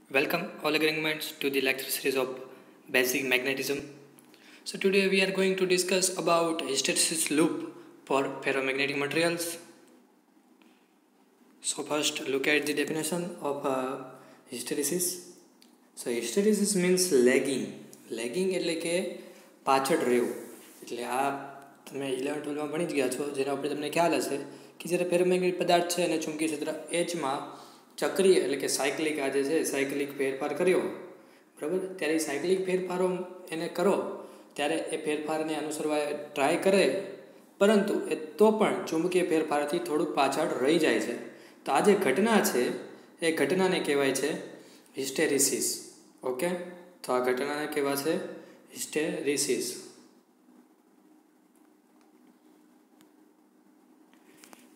Welcome all agreements to the lecture series of basic magnetism. So today we are going to discuss about hysteresis loop for ferromagnetic materials. So first look at the definition of hysteresis. So hysteresis means lagging. Lagging એટલે કે પાછળ રહેવું. એટલે આ તમે 11-12માં ભણી જ ગયા છો, જેના ઉપર તમને ખ્યાલ હશે કે જ્યારે ફેરોમેગ્નેટિક પદાર્થ છે અને ચુંબકીય ક્ષેત્ર Hમાં ચક્રીય એટલે કે સાયકલિક આજે છે સાયકલિક ફેરફાર કર્યો, બરાબર? ત્યારે સાયકલિક ફેરફારો એને કરો ત્યારે એ ફેરફારને અનુસરવા ટ્રાય કરે, પરંતુ એ તો પણ ચુંબકીય ફેરફારથી થોડુંક પાછળ રહી જાય છે. તો આ જે ઘટના છે એ ઘટનાને કહેવાય છે હિસ્ટેરિસિસ. ઓકે, તો આ ઘટનાને કહેવાય છે હિસ્ટેરિસિસ.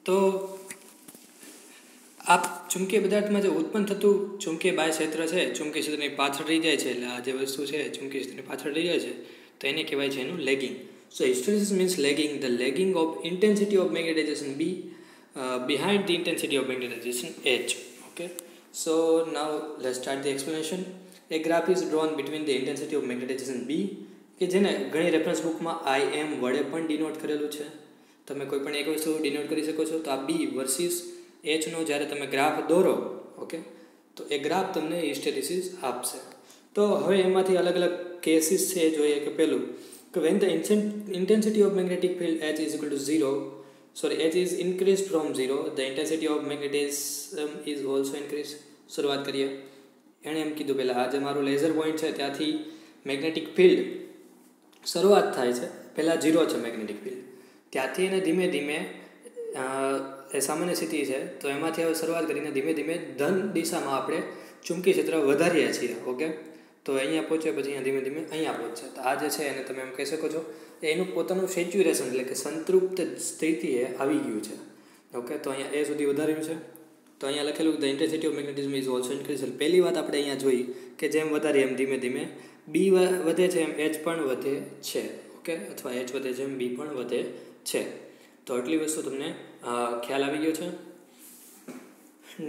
તો આ ચુંબકીય પદાર્થમાં જે ઉત્પન્ન થતું ચુંબકીય બાહ્ય ક્ષેત્ર છે, ચુંબકીય ક્ષેત્રની પાછળ રહી જાય છે, એટલે આ જે વસ્તુ છે ચુંબકીય ક્ષેત્રની પાછળ રહી જાય છે, તો એને કહેવાય છે એનું lagging. So hysteresis means lagging, the lagging of intensity of magnetization B behind the intensity of magnetization H. Okay, so now let's start the explanation. A graph is drawn between the intensity of magnetization B, કે જેને ઘણી reference બુકમાં IM વડે પણ denote કરેલું છે. તમે કોઈ પણ એક વસ્તુ ડિનોટ કરી શકો છો. તો આ B વર્સિસ Hનો જ્યારે તમે ગ્રાફ દોરો, ઓકે, તો એ ગ્રાફ તમને હિસ્ટેરિસિસ આપશે. તો હવે એમાંથી અલગ અલગ કેસીસ છે એ જોઈએ. કે પહેલું કે when the intensity of magnetic field H is equal to 0, H is increased from 0, the intensity of magnetism is also increased. શરૂઆત કરીએ. એણે એમ કીધું પહેલાં આ જે મારું લેઝર પોઈન્ટ છે ત્યાંથી મેગ્નેટિક ફિલ્ડ શરૂઆત થાય છે. પહેલાં 0 છે મેગ્નેટિક ફિલ્ડ, ત્યાંથી એને ધીમે ધીમે એ સામાન્ય સ્થિતિ છે, તો એમાંથી હવે શરૂઆત કરીને ધીમે ધીમે ધન દિશામાં આપણે ચુંબકીય ક્ષેત્ર વધારીએ છીએ. ઓકે, તો અહીંયા પહોંચે, પછી અહીંયા ધીમે ધીમે અહીંયા પહોંચે. તો આ જે છે એને તમે એમ કહી શકો છો એનું પોતાનું સેચ્યુરેશન એટલે કે સંતૃપ્ત સ્થિતિએ આવી ગયું છે. ઓકે, તો અહીંયા એ સુધી વધાર્યું છે. તો અહીંયા લખેલું the intensity of magnetism is also increase. પહેલી વાત આપણે અહીંયા જોઈ કે જેમ વધારીએ એમ ધીમે ધીમે બી વધે છે એમ H પણ વધે છે. ઓકે, અથવા H વધે છે એમ બી પણ વધે છે. તો આટલી વસ્તુ તમને ખ્યાલ આવી ગયો છે.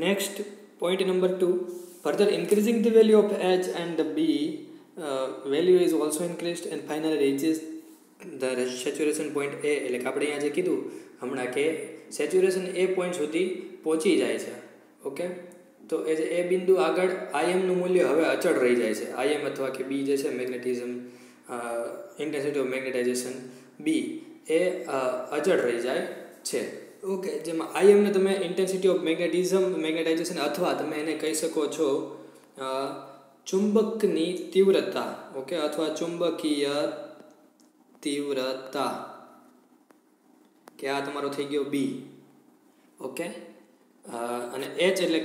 Next point number 2, further increasing the value of H and the B value is also increased and finally reaches the saturation point A. એટલે કે આપણે અહીંયા જે કીધું હમણાં કે સેચ્યુરેશન એ પોઈન્ટ સુધી પહોંચી જાય છે. ઓકે, તો એ જે એ બિંદુ આગળ IMનું મૂલ્ય હવે અચળ રહી જાય છે. IM અથવા કે બી જે છે મેગ્નેટિઝમ ઇન્ટેન્સિટી ઓફ મેગ્નેટાઇઝેશન બી એ અચળ રહી જાય છે. ઓકે, જેમાં IMને તમે ઇન્ટેન્સિટી ઓફ મેગ્નેટાઇઝેશન અથવા તમે એને કહી શકો છો ચુંબકની તીવ્રતા. ઓકે, અથવા ચુંબકીય તીવ્રતા, કે આ તમારો થઈ ગયો બી. ઓકે, અને H એટલે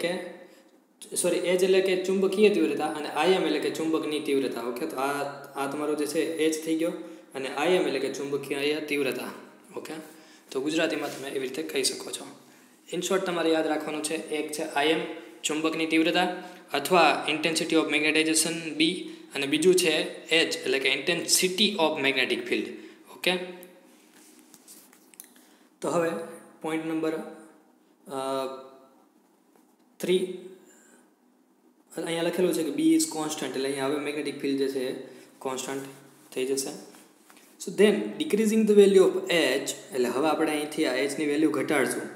કે ચુંબકીય તીવ્રતા અને IM એટલે કે ચુંબકની તીવ્રતા. ઓકે, તો આ તમારો જે છે H થઈ ગયો અને IM એટલે કે ચુંબકીય તીવ્રતા. ઓકે, તો ગુજરાતીમાં તમે એવી રીતે કહી શકો છો. ઇન શોર્ટ તમારે યાદ રાખવાનું છે, એક છે IM ચુંબકની તીવ્રતા અથવા ઇન્ટેન્સિટી ઓફ મેગ્નેટાઇઝેશન બી, અને બીજું છે H એટલે કે intensity of magnetic field. Okay, તો હવે પોઈન્ટ નંબર 3 અહીંયા લખેલું છે કે બી ઇઝ કોન્સ્ટન્ટ. એટલે અહીંયા હવે મેગ્નેટિક ફિલ્ડ જે છે એ કોન્સ્ટન્ટ થઈ જશે. So then decreasing the value of H, એટલે હવે આપણે અહીંથી આ Hની વેલ્યુ ઘટાડશું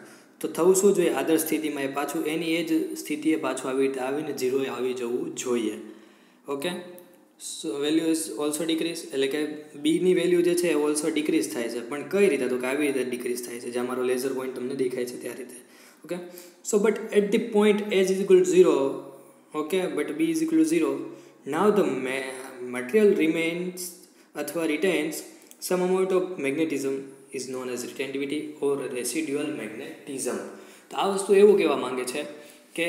તો થવું શું જોઈએ? આદર્શ સ્થિતિમાં એ પાછું એની એ જ સ્થિતિએ પાછું આવી રીતે આવીને 0 આવી જવું જોઈએ. Okay, so value is also decrease, એટલે કે બીની વેલ્યુ જે છે એ ઓલ્સો ડિક્રીઝ થાય છે. પણ કઈ રીતે? તો કે આવી રીતે ડિક્રીઝ થાય છે, જ્યાં મારો લેઝર પોઈન્ટ તમને દેખાય છે ત્યાં રીતે. Okay, so but at the point H is equal to 0, okay, but B is equal to 0, now the material remains અથવા retains some amount of magnetism is known as retentivity or residual magnetism. તો આ વસ્તુ એવું કહેવા માંગે છે કે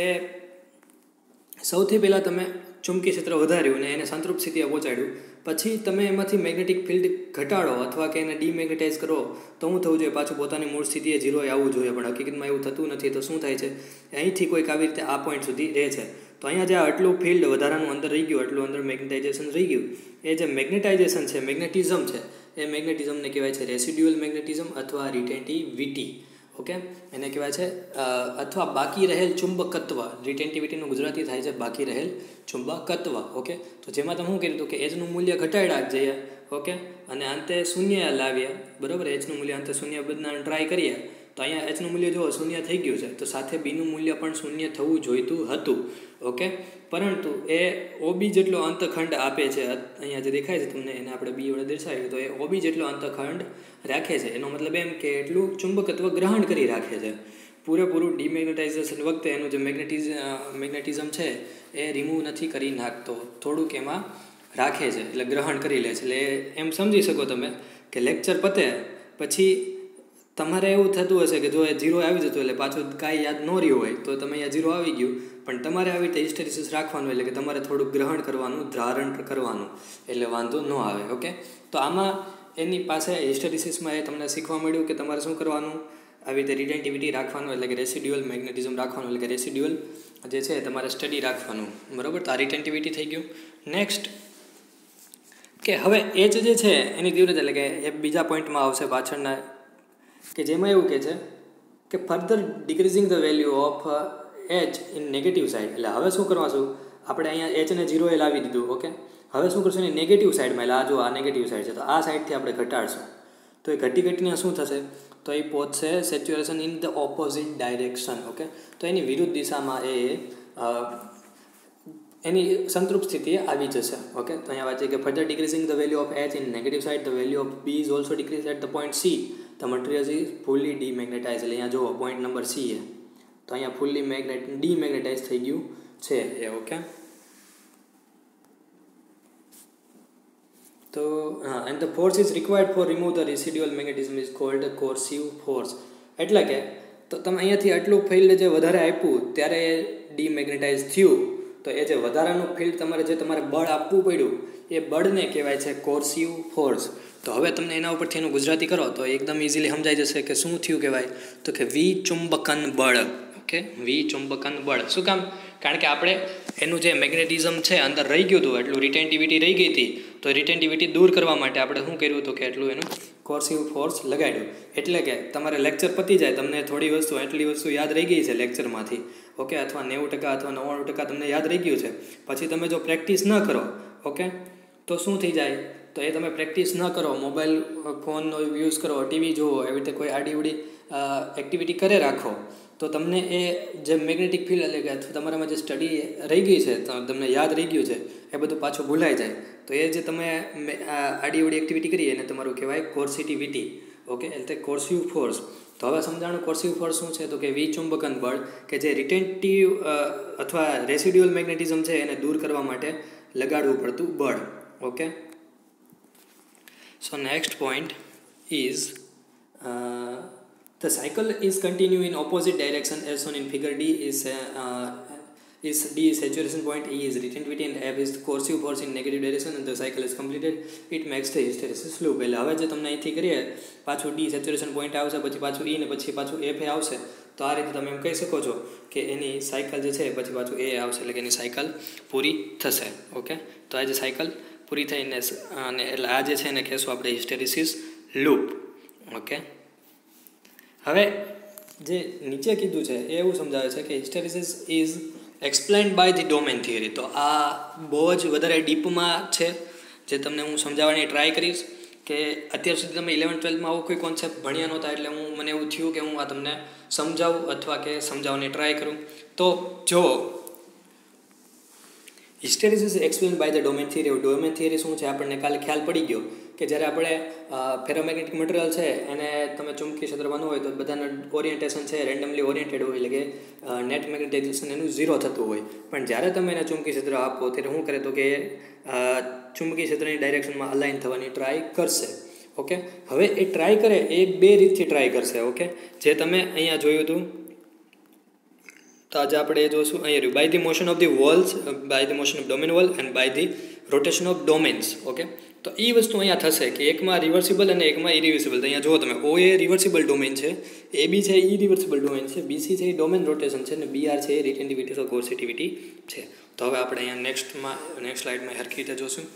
સૌથી પહેલાં તમે ચુંબકીય ક્ષેત્ર વધાર્યું અને એને સંતૃપ્ત સ્થિતિએ પહોંચાડ્યું, પછી તમે એમાંથી મેગ્નેટિક ફિલ્ડ ઘટાડો અથવા કે એને ડીમેગ્નેટાઇઝ કરો, તો શું થવું જોઈએ? પાછું પોતાની મૂળ સ્થિતિએ 0 આવવું જોઈએ. પણ હકીકતમાં એવું થતું નથી. તો શું થાય છે? અહીંથી કોઈક આવી રીતે આ પોઈન્ટ સુધી રહે છે. તો અહીંયા જે આટલું ફિલ્ડ વધારાનું અંદર રહી ગયું, આટલું અંદર મેગ્નેટાઇઝેશન રહી ગયું, એ જે મેગ્નેટાઇઝેશન છે, મેગ્નેટિઝમ છે, એ મેગ્નેટિઝમને કહેવાય છે રેસિડ્યુઅલ મેગ્નેટિઝમ અથવા રિટેન્ટિવિટી. ઓકે, એને કહેવાય છે અથવા બાકી રહેલ ચુંબકત્વ. રિટેન્ટિવિટીનું ગુજરાતી થાય છે બાકી રહેલ ચુંબકત્વ. ઓકે, તો જેમાં તમે શું કર્યું હતું કે એચનું મૂલ્ય ઘટાડ્યા જ જઈએ. ઓકે, અને અંતે શૂન્ય લાવીએ. બરાબર, એચનું મૂલ્ય અંતે શૂન્ય બદલાવાનું ટ્રાય કરીએ તો અહીંયા એચનું મૂલ્ય જુઓ શૂન્ય થઈ ગયું છે, તો સાથે બીનું મૂલ્ય પણ શૂન્ય થવું જોઈતું હતું. ઓકે, પરંતુ એ ઓબી જેટલો અંતખંડ આપે છે. અહીંયા જે દેખાય છે તમને એને આપણે બી વડે દર્શાવીએ તો એ ઓબી જેટલો અંતખંડ રાખે છે. એનો મતલબ એમ કે એટલું ચુંબકત્વ ગ્રહણ કરી રાખે છે. પૂરેપૂરું ડિમેગ્નેટાઇઝેશન વખતે એનું જે મેગ્નેટિઝમ છે એ રિમૂવ નથી કરી નાખતો, થોડુંક એમાં રાખે છે, એટલે ગ્રહણ કરી લે છે. એટલે એમ સમજી શકો તમે કે લેક્ચર પતે પછી તમારે એવું થતું હશે કે જો એ 0 આવી જતું એટલે પાછું કાંઈ યાદ ન રહ્યું હોય તો તમે અહીંયા 0 આવી ગયું, પણ તમારે આવી રીતે હિસ્ટેરિસિસ રાખવાનું, એટલે કે તમારે થોડુંક ગ્રહણ કરવાનું, ધારણ કરવાનું, એટલે વાંધો ન આવે. ઓકે, તો આમાં એની પાસે હિસ્ટેરિસિસમાં એ તમને શીખવા મળ્યું કે તમારે શું કરવાનું, આવી રીતે રિટેન્ટિવિટી રાખવાનું, એટલે કે રેસિડ્યુઅલ મેગ્નેટિઝમ રાખવાનું, એટલે કે રેસિડ્યુઅલ જે છે તમારે સ્ટડી રાખવાનું. બરાબર, તો આ રિટેન્ટિવિટી થઈ ગયું. નેક્સ્ટ કે હવે એચ જે છે એની તીવ્રતા, એટલે કે એ બીજા પોઈન્ટમાં આવશે પાછળના, કે જેમાં એવું કહે છે કે further decreasing the value of H in negative side. એટલે હવે શું કરવાનું, આપણે અહીંયા એચને 0 લાવી દીધું. ઓકે, હવે શું કરશું એની નેગેટિવ સાઇડમાં, એટલે આ જો આ નેગેટિવ સાઇડ છે તો આ સાઇડથી આપણે ઘટાડશું, તો એ ઘટીને શું થશે, તો એ પહોંચશે saturation in the opposite direction. Okay, તો એની વિરુદ્ધ દિશામાં એની સંતૃપ્ત સ્થિતિએ આવી જશે. ઓકે, તો અહીંયા વાંચીએ કે further decreasing the value of H in negative side the value of B is also decrease at the point C. The material is fully demagnetize. એટલે અહીંયા જુઓ પોઈન્ટ નંબર સી એ, તો અહીંયા ફુલ્લી ડીમેગ્નેટાઇઝ થઈ ગયું છે એ. ઓકે, તો and the force is required for remove the residual magnetism is called coercive force. એટલે કે તો તમે અહીંયાથી આટલું ફિલ્ડ જે વધારે આપ્યું ત્યારે એ ડીમેગ્નેટાઇઝ થયું, તો એ જે વધારાનું ફિલ્ડ તમારે બળ આપવું પડ્યું એ બળને કહેવાય છે કોર્સિવ ફોર્સ. તો હવે તમને એના ઉપરથી એનું ગુજરાતી કરો તો એકદમ ઇઝીલી સમજાઈ જશે કે શું થયું કહેવાય, તો કે વિચુંબકન બળ. ઓકે, વિચુંબકન બળ. શું કામ? કારણ કે આપણે એનું જે મેગ્નેટિઝમ છે અંદર રહી ગયું હતું, એટલું રિટેન્ટિવિટી રહી ગઈ હતી, તો રિટેન્ટિવિટી દૂર કરવા માટે આપણે શું કર્યું હતું કે એટલું એનું કોર્સિવ ફોર્સ લગાડ્યું. એટલે કે તમારે લેક્ચર પતી જાય, તમને થોડી વસ્તુ એટલી વસ્તુ યાદ રહી ગઈ છે લેક્ચરમાંથી. ઓકે, અથવા 90% અથવા 99% તમને યાદ રહી ગયું છે, પછી તમે જો પ્રેક્ટિસ ન કરો, ઓકે, તો શું થઈ જાય, તો એ તમે પ્રેક્ટિસ ન કરો, મોબાઈલ ફોનનો યુઝ કરો, ટીવી જુઓ, એવી રીતે કોઈ આડીવડી એક્ટિવિટી કરે રાખો, તો તમને એ જે મેગ્નેટિક ફિલ્ડ, એટલે કે અથવા તમારામાં જે સ્ટડી રહી ગઈ છે, તમને યાદ રહી ગયું છે, એ બધું પાછું ભૂલાઈ જાય. તો એ જે તમે આડીવડી એક્ટિવિટી કરી એને તમારું કહેવાય કોર્સિટિવિટી. ઓકે, એટલે કોર્સિવ ફોર્સ. તો હવે સમજાણું કોર્સિવ ફોર્સ શું છે, તો કે વિચુંબકન બળ, કે જે રિટેન્ટિવ અથવા રેસિડ્યુઅલ મેગ્નેટિઝમ છે એને દૂર કરવા માટે લગાડવું પડતું બળ. Okay, so next point is the cycle is continue in opposite direction as shown in figure D. D is saturation point, E is retentivity, and F is coercive force in negative direction, and the cycle is completed. It makes the hysteresis loop. એટલે હવે જે તમને અહીંથી કરીએ પાછું D saturation point આવશે, પછી પાછું E ને પછી પાછું F આવશે, તો આ રીતે તમે એમ કહી શકો છો કે એની સાયકલ જે છે પછી પાછું એ આવશે, એટલે કે એની સાયકલ પૂરી થશે. ઓકે, તો આ જે સાયકલ પૂરી થઈને અને એટલે આ જે છે એને કહેશું આપણે હિસ્ટેરિસિસ લૂપ. ઓકે, હવે જે નીચે કીધું છે એ એવું સમજાવે છે કે hysteresis is explained by the domain theory. તો આ બહુ જ વધારે ડીપમાં છે, જે તમને હું સમજાવવાની ટ્રાય કરીશ. કે અત્યાર સુધી તમે 11-12માં આવો કોઈ કોન્સેપ્ટ ભણ્યા નહોતા, એટલે મને એવું થયું કે હું આ તમને સમજાવું અથવા કે સમજાવવાની ટ્રાય કરું. તો જો hysteresis explained by the domain theory. Domain theory શું છે આપણને કાલે ખ્યાલ પડી ગયો કે જ્યારે આપણે ફેરોમેગ્નેટિક મટીરિયલ છે એને તમે ચુંબકીય ક્ષેત્ર બનવું હોય તો બધાનું ઓરિએન્ટેશન છે રેન્ડમલી ઓરિએન્ટેડ હોય, એટલે કે નેટ મેગ્નેટાઇઝેશન એનું 0 થતું હોય. પણ જ્યારે તમે એને ચુંબકીય ક્ષેત્ર આપો ત્યારે શું કરે, તો કે ચુંબકીય ક્ષેત્રની ડાયરેક્શનમાં અલાઇન થવાની ટ્રાય કરશે. ઓકે, હવે એ ટ્રાય કરે એ 2 રીતથી ટ્રાય કરશે. ઓકે, જે તમે અહીંયા જોયું હતું, તો આજે આપણે એ જોશું અહીંયા રહ્યું, by the motion of the walls, by the motion of domain wall and by the rotation of domains. Okay, તો એ વસ્તુ અહીંયા થશે કે એકમાં રિવર્સિબલ અને એકમાં ઇરિવર્સિબલ. તો અહીંયા જુઓ તમે, ઓ એ રિવર્સિબલ ડોમેન છે, એ બી છે ઇરિવર્સિબલ ડોમેન છે, બીસી છે એ ડોમેન રોટેશન છે, અને બીઆર છે એ રિટેન્ટિવિટી અથવા કોર્સિટિવિટી છે. તો હવે આપણે અહીંયા નેક્સ્ટ સ્લાઇડમાં હરખી રીતે જોશું.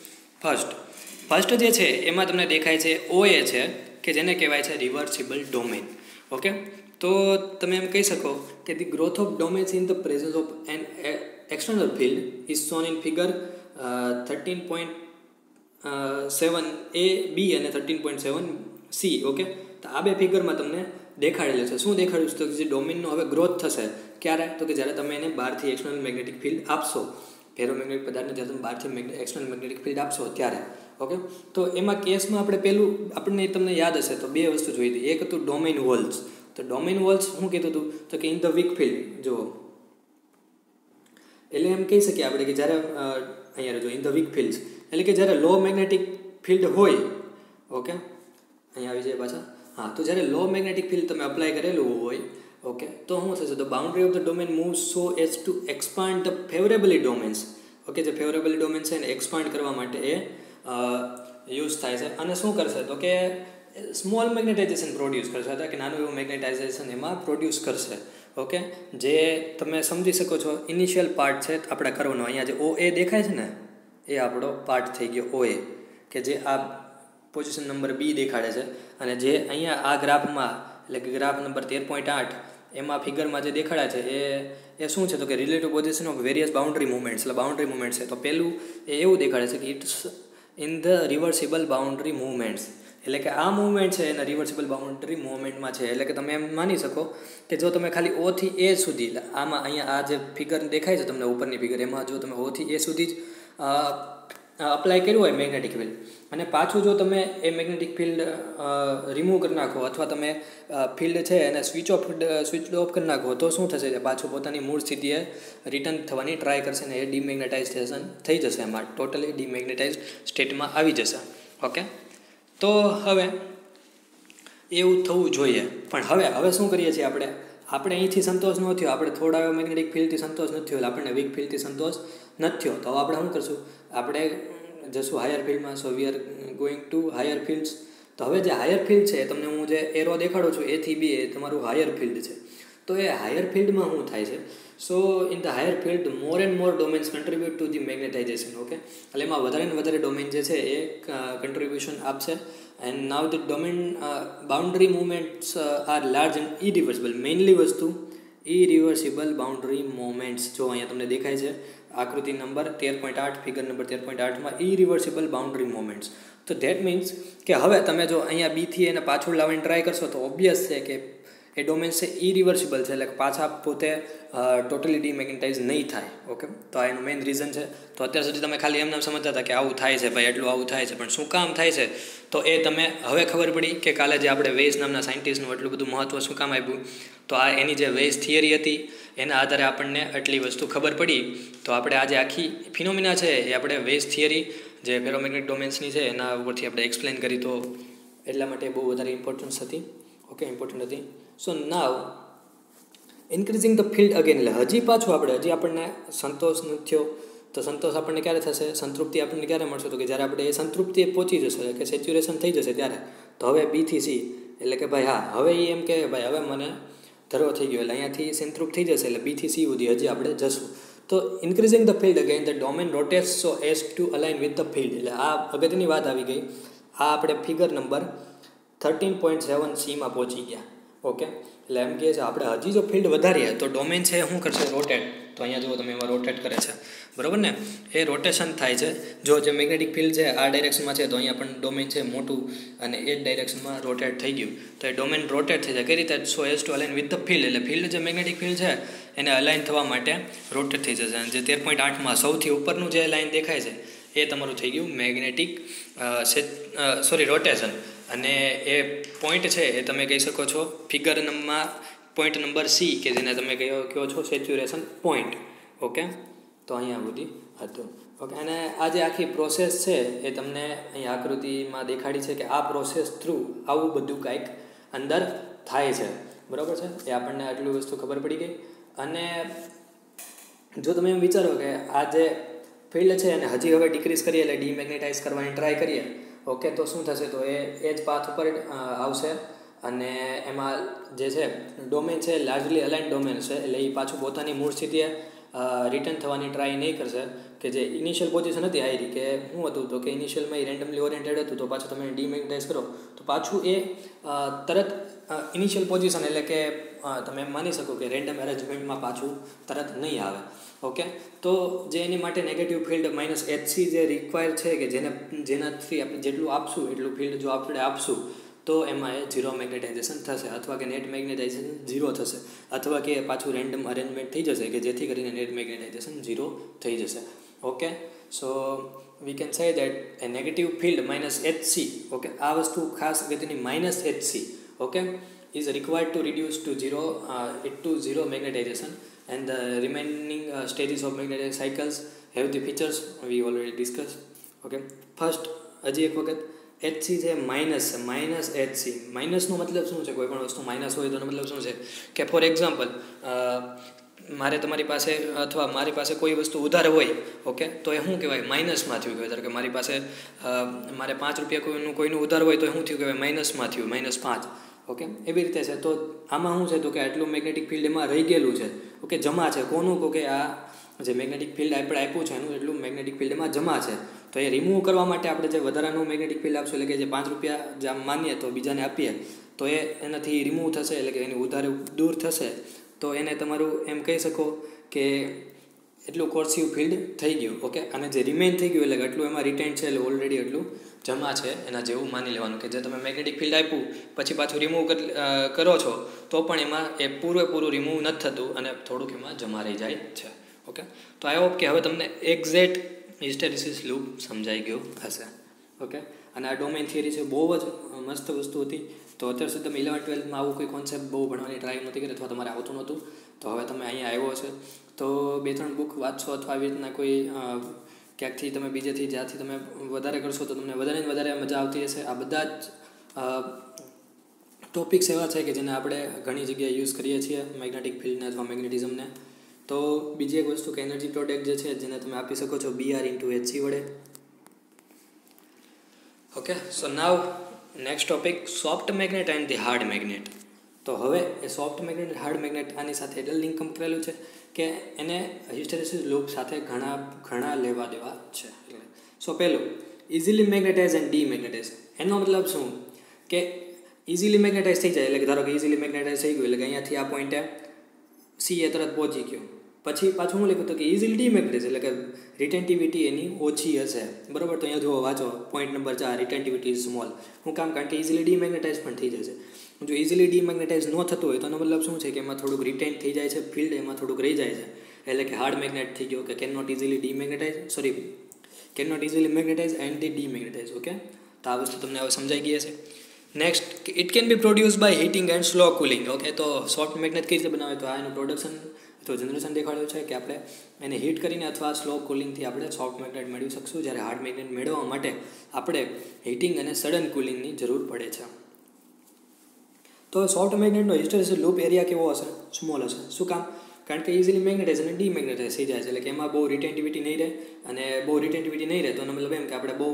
ફર્સ્ટ જે છે એમાં તમને દેખાય છે ઓ એ છે કે જેને કહેવાય છે રિવર્સિબલ ડોમેન. ઓકે, તો તમે એમ કહી શકો કે the growth of domains in the presence of an external field is shown in figure 13.7 A B અને 13.7 C. ઓકે, તો આ બે ફિગરમાં તમને દેખાડેલું છે. શું દેખાડ્યું છે? તો જે ડોમેનનો હવે ગ્રોથ થશે ક્યારે? તો કે જ્યારે તમે એને બહારથી એક્સટર્નલ મેગ્નેટિક ફિલ્ડ આપશો, ફેરોમેગ્નેટિક પદાર્થને જ્યારે તમે બહારથી એક્સટર્નલ મેગ્નેટિક ફિલ્ડ આપશો ત્યારે. ઓકે, તો એમાં કેસમાં આપણને તમને યાદ હશે તો બે વસ્તુ જોઈ હતી. એક હતું ડોમેન વોલ્સ. તો ડોમેન વોલ્સ શું કીધું હતું? તો કે ઇન ધ વીક ફિલ્ડ, જુઓ એટલે એમ કહી શકીએ આપણે કે જ્યારે અહીંયા જો ઇન ધ વીક ફિલ્ડ્સ એટલે કે જ્યારે લો મેગ્નેટિક ફિલ્ડ હોય. ઓકે, અહીંયા આવી જાય પાછા. હા, તો જ્યારે લો મેગ્નેટિક ફિલ્ડ તમે અપ્લાય કરેલું હોય, ઓકે, તો શું થશે? તો boundary of the domain moves so as to expand the favourably domains. Okay, જે ફેવરેબલી ડોમેન્સ છે ને એક્સપાન્ડ કરવા માટે એ યુઝ થાય છે. અને શું કરશે? તો કે સ્મોલ મેગ્નેટાઇઝેશન પ્રોડ્યુસ કરશે, અથવા કે નાનું એવું મેગ્નેટાઇઝેશન એમાં પ્રોડ્યુસ કરશે. ઓકે, જે તમે સમજી શકો છો ઇનિશિયલ પાર્ટ છે આપણા કરવાનો. અહીંયા જે OA દેખાય છે ને એ આપણો પાર્ટ થઈ ગયો OA, કે જે આ પોઝિશન નંબર B દેખાડે છે. અને જે અહીંયા આ ગ્રાફમાં એટલે કે ગ્રાફ નંબર 13.8 એમાં ફિગરમાં જે દેખાડ્યા છે એ શું છે? તો કે relative position of various boundary movements, એટલે બાઉન્ડ્રી મુવમેન્ટ્સ છે. તો પહેલું એ એવું દેખાડે છે કે it's in the reversible boundary movements, એટલે કે આ મૂવમેન્ટ છે એના રિવર્સિબલ બાઉન્ડ્રી મૂવમેન્ટમાં છે. એટલે કે તમે એમ માની શકો કે જો તમે ખાલી O થી A સુધી, આમાં અહીંયા આ જે ફિગર દેખાય છે તમને ઉપરની ફિગર, એમાં જો તમે O થી A સુધી જ અપ્લાય કર્યું હોય મેગ્નેટિક ફિલ્ડ, અને પાછું જો તમે એ મેગ્નેટિક ફિલ્ડ રિમૂવ કરી નાખો અથવા તમે ફિલ્ડ છે એને સ્વિચ ઓફ કરી નાખો, તો શું થશે? પાછું પોતાની મૂળ સ્થિતિએ રિટર્ન થવાની ટ્રાય કરશે ને એ ડિમેગ્નેટાઇઝેશન થઈ જશે, એમાં ટોટલી ડિમેગ્નેટાઇઝ સ્ટેટમાં આવી જશે. ઓકે, તો હવે એવું થવું જોઈએ. પણ હવે શું કરીએ છીએ આપણે અહીંથી સંતોષ ન થયો, આપણે થોડા મેગ્નેટિક ફિલ્ડથી સંતોષ નથી થયો, આપણને વીક ફિલ્ડથી સંતોષ નથી થયો. તો આપણે શું કરશું? આપણે જશું હાયર ફિલ્ડમાં. So we are going to higher fields. તો હવે જે હાયર ફિલ્ડ છે તમને હું જે એરો દેખાડું છું A થી B, એ તમારું હાયર ફિલ્ડ છે. તો એ હાયર ફિલ્ડમાં શું થાય છે? So in the higher field more and more domains contribute to the magnetization. Okay, એટલે એમાં વધારે ને વધારે ડોમેન જે છે એ કન્ટ્રીબ્યુશન આપશે. And now the domain boundary movements are large and irreversible. Mainly વસ્તુ ઇરિવર્સિબલ બાઉન્ડ્રી મૂવમેન્ટ્સ, જો અહીંયા તમને દેખાય છે આકૃતિ નંબર 13.8, ફિગર નંબર 13.8માં ઇરિવર્સિબલ બાઉન્ડ્રી મૂવમેન્ટ્સ. તો ધેટ મીન્સ કે હવે તમે જો અહીંયા B થી એને પાછું લાવવાની ટ્રાય કરશો તો ઓબ્વિયસ છે કે એ ડોમેન્સ છે ઇરિવર્સિબલ છે, એટલે પાછા પોતે ટોટલી ડિમેગ્નેટાઇઝ નહીં થાય. ઓકે, તો આ એનું મેઇન રીઝન છે. તો અત્યાર સુધી તમે ખાલી એમને સમજતા હતા કે આવું થાય છે ભાઈ, એટલું આવું થાય છે, પણ શું કામ થાય છે? તો એ તમે હવે ખબર પડી કે કાલે જે આપણે વેઇસ નામના સાયન્ટિસ્ટનું એટલું બધું મહત્ત્વ શું કામ આપ્યું. તો આ એની જે વેઇસ થિયરી હતી એના આધારે આપણને આટલી વસ્તુ ખબર પડી. તો આપણે આજે આખી ફિનોમિના છે એ આપણે વેઇસ થિયરી જે ફેરોમેગ્નેટિક ડોમેન્સની છે એના ઉપરથી આપણે એક્સપ્લેન કરી. તો એટલા માટે બહુ વધારે ઇમ્પોર્ટન્સ હતી. ઓકે, ઇમ્પોર્ટન્ટ હતી. સો નાવ ઇન્ક્રીઝિંગ ધ ફિલ્ડ અગેન, એટલે હજી આપણને સંતોષ નથી થયો. તો સંતોષ આપણને ક્યારે થશે? સંતૃપ્તિ આપણને ક્યારે મળશે? તો કે જ્યારે આપણે એ સંતૃપ્તિ પહોંચી જશે કે સેચ્યુરેશન થઈ જશે ત્યારે. તો હવે B થી C, એટલે કે ભાઈ હા, હવે એ એમ કે ભાઈ હવે મને ધરો થઈ ગયો, એટલે અહીંયાથી સંતૃપ્ત થઈ જશે, એટલે B થી C સુધી હજી આપણે જશું. તો increasing the field again the domain rotates so as to align with the field, એટલે આ અગત્યની વાત આવી ગઈ. આ આપણે ફિગર નંબર 13.7 Cમાં પહોંચી ગયા. ઓકે, એટલે એમ કહે છે આપણે હજી જો ફિલ્ડ વધારીએ તો ડોમેન છે શું કરશે? રોટેટ. તો અહીંયા જુઓ તમે એમાં રોટેટ કરે છે, બરાબર ને? એ રોટેશન થાય છે. જો જે મેગ્નેટિક ફિલ્ડ છે આ ડાયરેક્શનમાં છે તો અહીંયા પણ ડોમેન છે મોટું અને એ જ ડાયરેક્શનમાં રોટેટ થઈ ગયું. તો એ ડોમેન રોટેટ થઈ જાય. કઈ રીતે? સો as to align with the field, એટલે ફિલ્ડ જે મેગ્નેટિક ફિલ્ડ છે એને અલાઇન થવા માટે રોટેટ થઈ જશે. અને જે 13.8માં સૌથી ઉપરનું જે લાઇન દેખાય છે એ તમારું થઈ ગયું મેગ્નેટિક રોટેશન. અને એ પોઈન્ટ છે એ તમે કહી શકો છો ફિગર પોઈન્ટ નંબર C, કે જેને તમે કહો છો સેચ્યુરેશન પોઈન્ટ. ઓકે, તો અહીંયા સુધી હતું. ઓકે, અને આ જે આખી પ્રોસેસ છે એ તમને અહીં આકૃતિમાં દેખાડી છે કે આ પ્રોસેસ થ્રુ આવું બધું કાંઈક અંદર થાય છે, બરાબર છે? એ આપણને આટલી વસ્તુ ખબર પડી ગઈ. અને જો તમે એમ વિચારો કે આ જે ફિલ્ડ છે એને હજી હવે ડિક્રીઝ કરીએ એટલે ડિમેગ્નેટાઇઝ કરવાની ટ્રાય કરીએ, ઓકે, તો શું થશે? તો એ જ પાથ ઉપર આવશે. અને એમાં જે છે ડોમેન છે લાર્જલી અલાઇન ડોમેન છે, એટલે એ પાછું પોતાની મૂળ સ્થિતિએ રિટર્ન થવાની ટ્રાય નહીં કરશે. કે જે ઇનિશિયલ પોઝિશન હતી આયરી કે શું હતું? તો કે ઇનિશિયલમાં એ રેન્ડમલી ઓરિએન્ટેડ હતું, તો પાછું તમે ડિમેગ્નેટાઇઝ કરો તો પાછું એ તરત ઇનિશિયલ પોઝિશન એટલે કે તમે એમ માની શકો કે રેન્ડમ અરેન્જમેન્ટમાં પાછું તરત નહીં આવે. ઓકે, તો જે એની માટે નેગેટિવ ફિલ્ડ -HC જે રિક્વાયર છે કે જેનાથી આપણે જેટલું આપશું એટલું ફિલ્ડ જો આપણે આપશું તો એમાં એ ઝીરો મેગ્નેટાઇઝેશન થશે, અથવા કે નેટ મેગ્નેટાઇઝેશન ઝીરો થશે, અથવા કે પાછું રેન્ડમ અરેન્જમેન્ટ થઈ જશે કે જેથી કરીને નેટ મેગ્નેટાઇઝેશન ઝીરો થઈ જશે. Okay, so V can say that A negative field -HC, okay, આ વસ્તુ ખાસ અગત્યની -HC, okay, is required to reduce to zero magnetization, and the remaining stages of magnetization cycles have the features we already discussed. Okay, first હજી એક વખત HC છે -HC. માઇનસનો મતલબ શું છે? કોઈ પણ વસ્તુ માઇનસ હોય તો એનો મતલબ શું છે કે ફોર એક્ઝામ્પલ મારે તમારી પાસે અથવા મારી પાસે કોઈ વસ્તુ ઉધાર હોય, ઓકે, તો એ શું કહેવાય? માઇનસમાં થયું કહેવાય. ધારો કે મારી પાસે મારે 5 રૂપિયા કોઈનું ઉધાર હોય તો શું થયું કહેવાય? માઇનસમાં થયું, -5. ઓકે, એવી રીતે છે. તો આમાં શું છે તો કે આટલું મેગ્નેટિક ફિલ્ડ એમાં રહી ગયેલું છે, ઓકે, જમા છે. કોનું? કે આ જે મેગ્નેટિક ફિલ્ડ આપણે આપ્યું છે એનું એટલું મેગ્નેટિક ફિલ્ડ એમાં જમા છે. તો એ રિમૂવ કરવા માટે આપણે જે વધારાનું મેગ્નેટિક ફિલ્ડ આપશું, એટલે કે જે 5 રૂપિયા જે આમ માનીએ તો બીજાને આપીએ તો એ એનાથી રિમૂવ થશે, એટલે કે એની ઉધાર દૂર થશે. તો એને તમારું એમ કહી શકો કે એટલું કોર્સિવ ફિલ્ડ થઈ ગયું. ઓકે, અને જે રિમેઇન થઈ ગયું એટલે કે એટલું એમાં રિટેન છે, એટલે ઓલરેડી એટલું જમા છે એના જેવું માની લેવાનું. કે જે તમે મેગ્નેટિક ફિલ્ડ આપ્યું પછી પાછું રિમૂવ કરો છો તો પણ એમાં એ પૂરેપૂરું રિમૂવ નથી થતું અને થોડુંક એમાં જમા રહી જાય છે. ઓકે, તો આઈ હોપ કે હવે તમને એક્ઝેક્ટ હિસ્ટેરિસિસ લૂપ સમજાઈ ગયું હશે. ઓકે, અને આ ડોમેન થિયરી છે, બહુ જ મસ્ત વસ્તુ હતી. તો અત્યાર સુધી તમે 11-12માં આવું કોઈ કોન્સેપ્ટ બહુ ભણવાની ટ્રાય નહોતી કરી અથવા તમારે આવતું નહોતું, તો હવે તમે અહીંયા આવ્યો હશે તો 2-3 બુક વાંચશો અથવા આવી રીતના કોઈ ક્યાંકથી તમે બીજેથી જ્યાંથી તમે વધારે કરશો તો તમને વધારે ને વધારે મજા આવતી હશે. આ બધા જ ટોપિક્સ એવા છે કે જેને આપણે ઘણી જગ્યાએ યુઝ કરીએ છીએ, મેગ્નેટિક ફિલ્ડને અથવા મેગ્નેટિઝમને. તો બીજી એક વસ્તુ કે એનર્જી પ્રોડક્ટ જે છે જેને તમે આપી શકો છો Br×HC વડે. Okay, so now next topic, soft magnet and the hard magnet. તો હવે એ સોફ્ટ મેગ્નેટ હાર્ડ મેગ્નેટ આની સાથે એટલે લિંક કરેલું છે કે એને હિસ્ટેરિસિસ લૂપ સાથે ઘણા લેવા દેવા છે. એટલે સો પહેલું, ઇઝીલી મેગ્નેટાઇઝ એન્ડ ડીમેગ્નેટાઇઝ. એનો મતલબ શું કે ઇઝીલી મેગ્નેટાઇઝ થઈ જાય, એટલે કે ધારો કે ઇઝીલી મેગ્નેટાઇઝ થઈ ગયું એટલે કે અહીંયાથી આ પોઈન્ટે સી એ તરત પહોંચી ગયો. પછી પાછું હું લખ્યું હતું કે ઇઝીલી ડીમેગ્નેટાઇઝ એટલે કે રિટેન્ટિવિટી એની ઓછી હશે. બરાબર, તો અહીંયા જુઓ વાંચો પોઈન્ટ નંબર 4, રિટેન્ટિવિટી ઇઝ સ્મોલ. હું કામ? કારણ કે ઇઝીલી ડીમેગ્નેટાઇઝ પણ થઈ જશે. જો ઇઝીલી ડીમેગ્નેટાઇઝ ન થતું હોય તો એનો મતલબ શું છે કે એમાં થોડુંક રિટેન થઈ જાય છે, ફિલ્ડ એમાં થોડુંક રહી જાય છે, એટલે કે હાર્ડ મેગ્નેટ થઈ ગયો કે can not easily magnetize and the demagnetize. Okay, તો આ વસ્તુ તમને હવે સમજાઈ ગઈ હશે. Next, it can be produce by heating and slow cooling. Okay, તો સોફ્ટ મેગ્નેટ કઈ રીતે બનાવે? તો આ એનું પ્રોડક્શન તો જનરેશન દેખાડ્યું છે કે આપણે એને હીટ કરીને અથવા સ્લો કુલિંગથી આપણે સોફ્ટ મેગ્નેટ મેળવી શકશું. જ્યારે હાર્ડ મેગ્નેટ મેળવવા માટે આપણે હીટિંગ અને સડન કુલિંગની જરૂર પડે છે. તો સોફ્ટ મેગ્નેટનો હિસ્ટેરિસિસ લૂપ એરિયા કેવો હશે? સ્મોલ હશે. શું કામ? કારણ કે ઇઝીલી મેગ્નેટાઇઝ અને ડીમેગ્નેટાઇઝ થઈ જાય છે, એટલે કે એમાં બહુ રિટેન્ટિવિટી નહીં રહે. અને બહુ રિટેન્ટિવિટી નહીં રહે તો એનો મતલબ એમ કે આપણે બહુ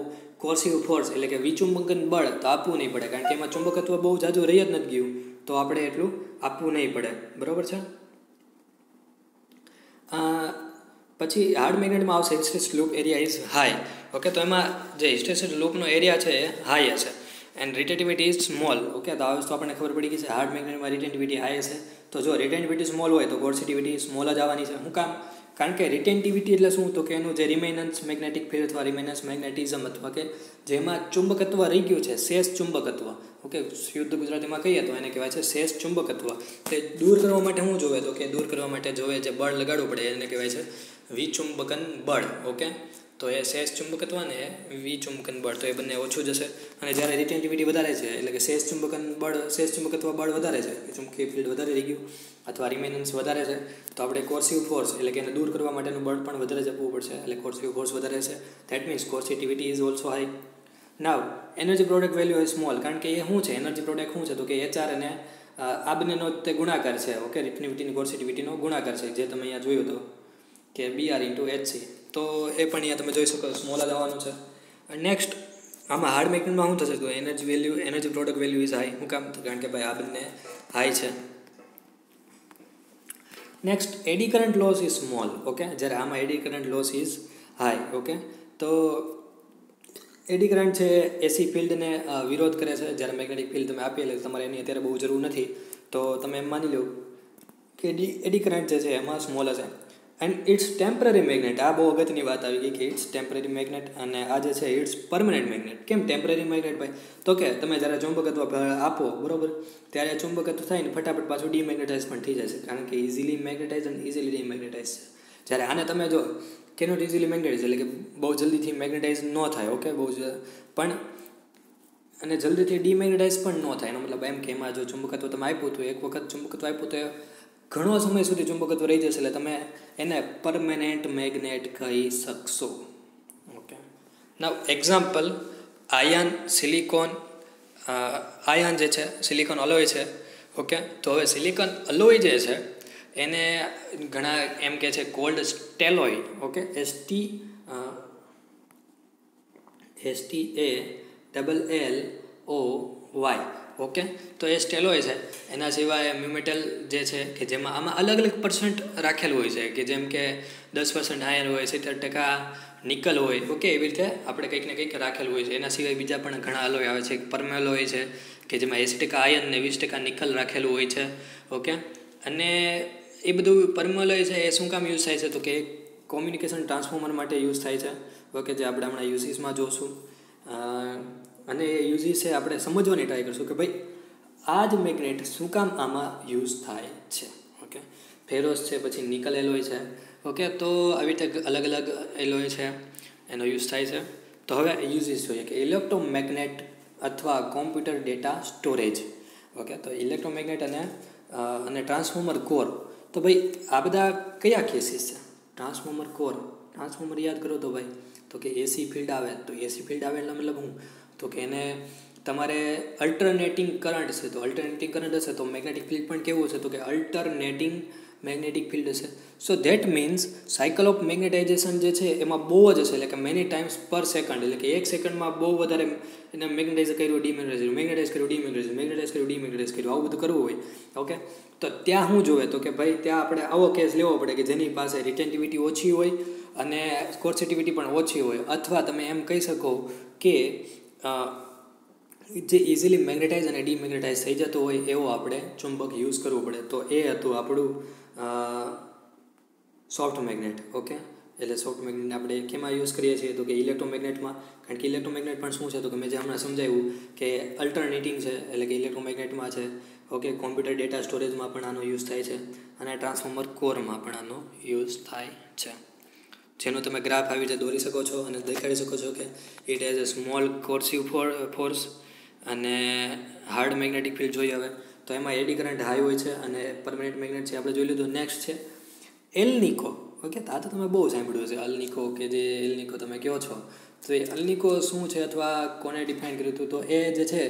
કોર્સિવ ફોર્સ એટલે કે વિચુંબકન બળ તો આપવું નહીં પડે, કારણ કે એમાં ચુંબકત્વ બહુ જાજુ રહી જ નથી ગયું, તો આપણે એટલું આપવું નહીં પડે. બરાબર છે. પછી હાર્ડ મેગ્નેટમાં આવશે hysteresis loop area is high. Okay, તો એમાં જે હિસ્ટેરિસિસ લૂપનો એરિયા છે એ હાઈ હશે એન્ડ રિટેન્ટિવિટી ઇઝ સ્મોલ. ઓકે, તો આ વસ્તુ આપણને ખબર પડી ગઈ છે. હાર્ડ મેગ્નેટમાં રિટેન્ટિવિટી હાઈ હશે, તો જો રિટેન્ટિવિટી સ્મોલ હોય તો કોર્સિટિવિટી સ્મોલ જ આવવાની છે. શું કામ? કારણ કે રિટેન્ટિવિટી એટલે શું? તો કે એનું જે રિમેનન્સ મેગ્નેટિક ફિલ્ડ અથવા રિમેનન્સ મેગ્નેટિઝમ અથવા કે જેમાં ચુંબકત્વ રહી ગયું છે, શેષ ચુંબકત્વ. ઓકે, શુદ્ધ ગુજરાતીમાં કહીએ તો એને કહેવાય છે શેષ ચુંબકત્વ. તે દૂર કરવા માટે શું જોવે? તો કે દૂર કરવા માટે જોવે જે બળ લગાડવું પડે એને કહેવાય છે વિચુંબકન બળ. ઓકે, તો એ શેષ ચુંબકત્વ ને વિચુંબકન બળ તો એ બંને ઓછું જશે. અને જ્યારે રિટેન્ટિવિટી વધારે છે એટલે કે શેષ ચુંબકત્વ બળ વધારે છે, ચુંબકીય ફિલ્ડ વધારે રહી ગયું અથવા રિમેનન્સ વધારે છે, તો આપણે કોર્સિવ ફોર્સ એટલે કે એને દૂર કરવા માટેનું બળ પણ વધારે જપવું પડશે, એટલે કોર્સિવ ફોર્સ વધારે છે. That means coercivity is also high. Now energy product value is small. કારણ કે એ શું છે? એનર્જી પ્રોડક્ટ શું છે? તો કે HR અને આ બંનેનો તે ગુણાકાર છે. ઓકે, રિટેન્ટિવિટીની કોર્સિટિવિટીનો ગુણાકાર છે, જે તમે અહીંયા જોયું તો કે Br×HC. તો એ પણ અહીંયા તમે જોઈ શકો સ્મોલ જ આવવાનું છે. નેક્સ્ટ, આમાં હાર્ડ મેગ્નેટમાં શું થશે? તો energy product value is high. શું કામ? કારણ કે ભાઈ આ બંને હાઈ છે. Next, eddy current loss is small. Okay, જ્યારે આમાં eddy current loss is high. Okay, તો એડી કરંટ છે એસી ફિલ્ડને વિરોધ કરે છે. જ્યારે મેગ્નેટિક ફિલ્ડ તમે આપી એટલે તમારે એની અત્યારે બહુ જરૂર નથી. તો તમે એમ માની લો કે એડી કરંટ જે છે એમાં સ્મોલ હશે. And it's temporary magnet. આ બહુ અગત્યની વાત આવી ગઈ કે ઇટ્સ ટેમ્પરરી મેગ્નેટ, અને આ જે છે ઇટ્સ પરમનન્ટ મેગ્નેટ. કેમ ટેમ્પરરી મેગ્નેટ ભાઈ? તો કે તમે જ્યારે ચુંબકત્વ આપો બરાબર, ત્યારે ચુંબકત્વ થાય ને ફટાફટ પાછું ડીમેગ્નેટાઇઝ પણ થઈ જશે, કારણ કે ઇઝીલી મેગ્નેટાઇઝ અને ઇઝીલી ડીમેગ્નેટાઇઝ છે. જ્યારે આને તમે જો કેનોટ ઇઝીલી મેગ્નેટાઇઝ એટલે કે બહુ જલ્દીથી મેગ્નેટાઇઝ ન થાય, ઓકે, પણ અને જલ્દીથી ડીમેગ્નેટાઇઝ પણ ન થાય. એનો મતલબ એમ કે એમાં જો ચુંબકત્વ તમે આપ્યું તો એક વખત ચુંબકત્વ આપ્યું તો ઘણો સમય સુધી ચુંબકત્વ રહી જશે, એટલે તમે એને પરમેનન્ટ મેગ્નેટ કહી શકશો. ઓકે, નાવ એક્ઝામ્પલ આયન, સિલિકોન. આયન જે છે સિલિકોન અલોય છે. ઓકે, તો હવે સિલિકોન અલોય જે છે એને ઘણા એમ કે છે called Stalloy. Okay, STALLOY. Okay, તો એ સ્ટેલોય છે. એના સિવાય મ્યુમેટલ જે છે કે જેમાં આમાં અલગ અલગ % રાખેલું હોય છે, કે જેમ કે 10% આયન હોય, 70% નિકલ હોય. ઓકે, એવી રીતે આપણે કંઈક ને કંઈક રાખેલું હોય છે. એના સિવાય બીજા પણ ઘણા અલોય આવે છે. પરમેલોય છે કે જેમાં 80% આયન ને 20% નિકલ રાખેલું હોય છે. ઓકે, અને એ બધું પરમેલોય છે એ શું કામ યુઝ થાય છે? તો કે કોમ્યુનિકેશન ટ્રાન્સફોર્મર માટે યુઝ થાય છે. ઓકે, જે આપણે હમણાં યુઝીસમાં જોશું, અને એ યુઝીસ છે આપણે સમજવાની ટ્રાય કરશું કે ભાઈ આ જ મેગ્નેટ શું કામ આમાં યુઝ થાય છે. ઓકે, ફેરોસ છે, પછી નિકલ એલોય છે. ઓકે, તો આવી રીતે અલગ અલગ એલોય છે એનો યુઝ થાય છે. તો હવે યુઝીસ જોઈએ કે ઇલેક્ટ્રોમેગ્નેટ અથવા કોમ્પ્યુટર ડેટા સ્ટોરેજ. ઓકે, તો ઇલેક્ટ્રોમેગ્નેટ અને ટ્રાન્સફોર્મર કોર. તો ભાઈ આ બધા કયા કેસીસ છે? ટ્રાન્સફોર્મર કોર, ટ્રાન્સફોર્મર યાદ કરો તો ભાઈ, તો કે એસી ફિલ્ડ આવે. તો એસી ફિલ્ડ આવે એટલે મતલબ હું? તો કે એને તમારે અલ્ટરનેટિંગ કરંટ છે, તો અલ્ટરનેટિંગ કરંટ હશે તો મેગ્નેટિક ફિલ્ડ પણ કેવું હશે? તો કે અલ્ટરનેટિંગ મેગ્નેટિક ફિલ્ડ હશે. So that means cycle of magnetization જે છે એમાં બહુ જ હશે, એટલે કે મેની ટાઈમ્સ પર સેકન્ડ, એટલે કે એક સેકન્ડમાં બહુ વધારે એને મેગ્નેટાઇઝ કર્યું, ડીમેગ્નેટાઇઝ, મેગ્નેટાઇઝ કર્યું, ડીમેગ્નેટાઇઝ, મેગ્નેટાઇઝ કર્યું, ડીમેગ્નેટાઇઝ કર્યું, આવું બધું કરવું હોય. ઓકે, તો ત્યાં શું જોવે? તો કે ભાઈ ત્યાં આપણે આવો કેસ લેવો પડે કે જેની પાસે રિટેન્ટિવિટી ઓછી હોય અને કોર્સિટિવિટી પણ ઓછી હોય, અથવા તમે એમ કહી શકો કે જે ઇઝીલી મેગ્નેટાઇઝ અને ડીમેગ્નેટાઇઝ થઈ જતો હોય એવો આપણે ચુંબક યુઝ કરવું પડે. તો એ હતું આપણું સોફ્ટ મેગ્નેટ. ઓકે, એટલે સોફ્ટ મેગ્નેટને આપણે કેમાં યુઝ કરીએ છીએ? તો કે ઇલેક્ટ્રોમેગ્નેટમાં. કારણ કે ઇલેક્ટ્રોમેગ્નેટ પણ શું છે? તો કે મેં જે હમણાં સમજાવ્યું કે અલ્ટરનેટિંગ છે, એટલે કે ઇલેક્ટ્રોમેગ્નેટમાં છે. ઓકે, કોમ્પ્યુટર ડેટા સ્ટોરેજમાં પણ આનો યુઝ થાય છે, અને ટ્રાન્સફોર્મર કોરમાં પણ આનો યુઝ થાય છે, જેનો તમે ગ્રાફ આવી રીતે દોરી શકો છો અને દેખાડી શકો છો કે it has a small coercive force અને હાર્ડ મેગ્નેટિક ફિલ્ડ જોઈએ. હવે તો એમાં એડી કરંટ હાઈ હોય છે અને પરમેનન્ટ મેગ્નેટ છે આપણે જોઈ લીધું. નેક્સ્ટ છે એલનિકો. ઓકે, આ તો તમે બહુ સાંભળ્યું છે અલ્નિકો, કે જે એલનિકો તમે કહો છો. તો એ અલ્નિકો શું છે અથવા કોને ડિફાઇન કર્યું હતું? તો એ જે છે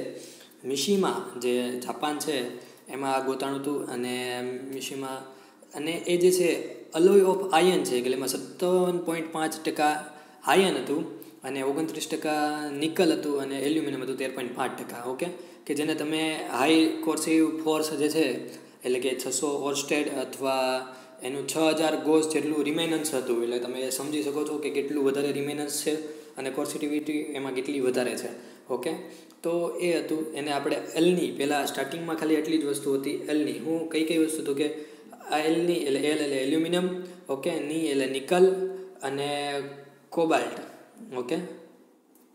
મિશિમા, જે જાપાન છે એમાં ગોતાણું હતું. અને મિશિમા, અને એ જે છે અલોય ઓફ આયન છે, એટલે એમાં 57.5% આયન હતું અને 29% નિકલ હતું અને એલ્યુમિનિયમ હતું 13.5%. ઓકે, કે જેને તમે હાઈ કોર્સિવ ફોર્સ જે છે, એટલે કે 600 ઓર્સ્ટેડ અથવા એનું 6000 ગોસ જેટલું રિમેનન્સ હતું. એટલે તમે સમજી શકો છો કે કેટલું વધારે રિમેનન્સ છે અને કોર્સિટિવિટી એમાં કેટલી વધારે છે. ઓકે, તો એ હતું. એને આપણે એલની, પહેલાં સ્ટાર્ટિંગમાં ખાલી એટલી જ વસ્તુ હતી એલની. હું કઈ વસ્તુ હતું કે આ એલની એટલે એલ એટલે એલ્યુમિનિયમ, ઓકે, ની એટલે નિકલ અને કોબાલ્ટ. ઓકે,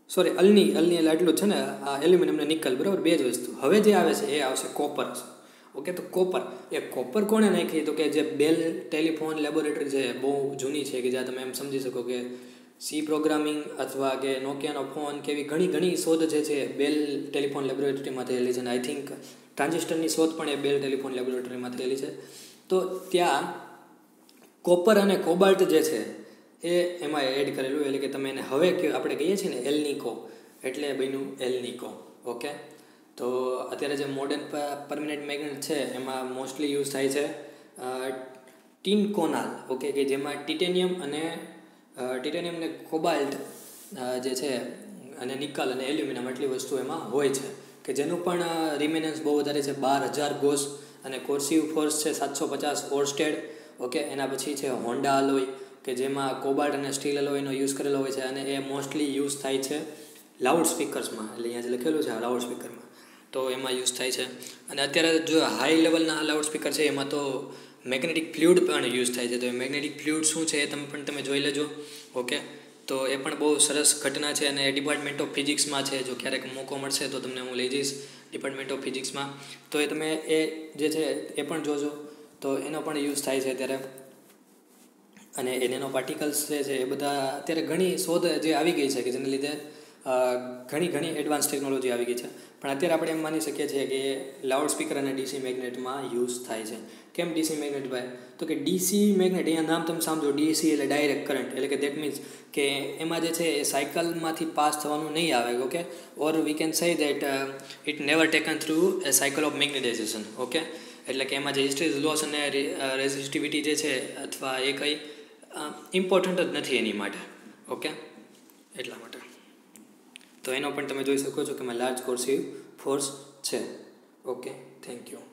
સોરી, અલની એટલે આટલું જ છે ને, આ એલ્યુમિનિયમ ને નિકલ, બરાબર, બે જ વસ્તુ. હવે જે આવે છે એ આવશે કોપર. ઓકે, તો કોપર કોણે નાખી? તો કે જે બેલ ટેલિફોન લેબોરેટરી છે, બહુ જૂની છે, કે જ્યાં તમે એમ સમજી શકો કે સી પ્રોગ્રામિંગ અથવા કે નોકિયાનો ફોન કે એવી ઘણી શોધ જે છે બેલ ટેલિફોન લેબોરેટરીમાં થયેલી છે. અને આઈ થિંક ટ્રાન્ઝિસ્ટરની શોધ પણ એ બેલ ટેલિફોન લેબોરેટરીમાં થયેલી છે. તો ત્યાં કોપર અને કોબાલ્ટ જે છે એ એમાં એડ કરેલું, એટલે કે તમે એને હવે આપણે કહીએ છીએ ને એલનિકો, એટલે બન્યું એલનિકો. ઓકે, તો અત્યારે જે મોડર્ન પરમેનન્ટ મેગ્નેટ છે એમાં મોસ્ટલી યુઝ થાય છે ટિનકોનાલ. ઓકે, કે જેમાં ટિટેનિયમ ને કોબાલ્ટ જે છે અને નિકલ અને એલ્યુમિનિયમ આટલી વસ્તુ એમાં હોય છે, કે જેનું પણ રિમેનન્સ બહુ વધારે છે, 12000 ગોસ, અને કોર્સિવ ફોર્સ છે 750 ઓર્સ્ટેડ. ઓકે, એના પછી છે હોન્ડા અલોય, કે જેમાં કોબાલ્ટ અને સ્ટીલ અલોયનો યુઝ કરેલો હોય છે, અને એ મોસ્ટલી યુઝ થાય છે લાઉડ સ્પીકર્સમાં. એટલે અહીંયા જે લખેલું છે લાઉડ સ્પીકરમાં, તો એમાં યુઝ થાય છે. અને અત્યારે જો હાઈ લેવલના લાઉડ સ્પીકર છે એમાં તો મેગ્નેટિક ફ્લુઇડ પણ યુઝ થાય છે. તો એ મેગ્નેટિક ફ્લુઇડ શું છે એ તમે જોઈ લેજો. ઓકે, તો એ પણ બહુ સરસ ઘટના છે અને ડિપાર્ટમેન્ટ ઓફ ફિઝિક્સમાં છે. જો ક્યારેક મોકો મળશે તો તમને હું લઈ જઈશ ડિપાર્ટમેન્ટ ઓફ ફિઝિક્સમાં. તો એ તમે એ જે છે એ પણ જોજો. તો એનો પણ યુઝ થાય છે અત્યારે. અને એ નેનો પાર્ટિકલ્સ જે છે એ બધા અત્યારે ઘણી શોધ જે આવી ગઈ છે કે જેને લીધે ઘણી એડવાન્સ ટેકનોલોજી આવી ગઈ છે. પણ અત્યારે આપણે એમ માની શકીએ છીએ કે લાઉડ સ્પીકર અને ડીસી મેગ્નેટમાં યુઝ થાય છે. કેમ ડીસી મેગ્નેટ ભાઈ? તો કે ડીસી મેગ્નેટ, અહીંયા નામ તમે સમજો, ડીસી એટલે ડાયરેક્ટ કરંટ, એટલે કે દેટ મીન્સ કે એમાં જે છે એ સાયકલમાંથી પાસ થવાનું નહીં આવે. Okay, or we can say that it never taken through a cycle of magnetization. Okay, એટલે કે એમાં જે હિસ્ટ્રીઝ લોસ અને રેઝિસ્ટિવિટી જે છે અથવા એ કંઈ ઇમ્પોર્ટન્ટ જ નથી એની માટે. ઓકે, એટલા માટે. તો એનો પણ તમે જોઈ શકો છો કે લાર્જ કોર્સિવ ફોર્સ છે. Okay, thank you.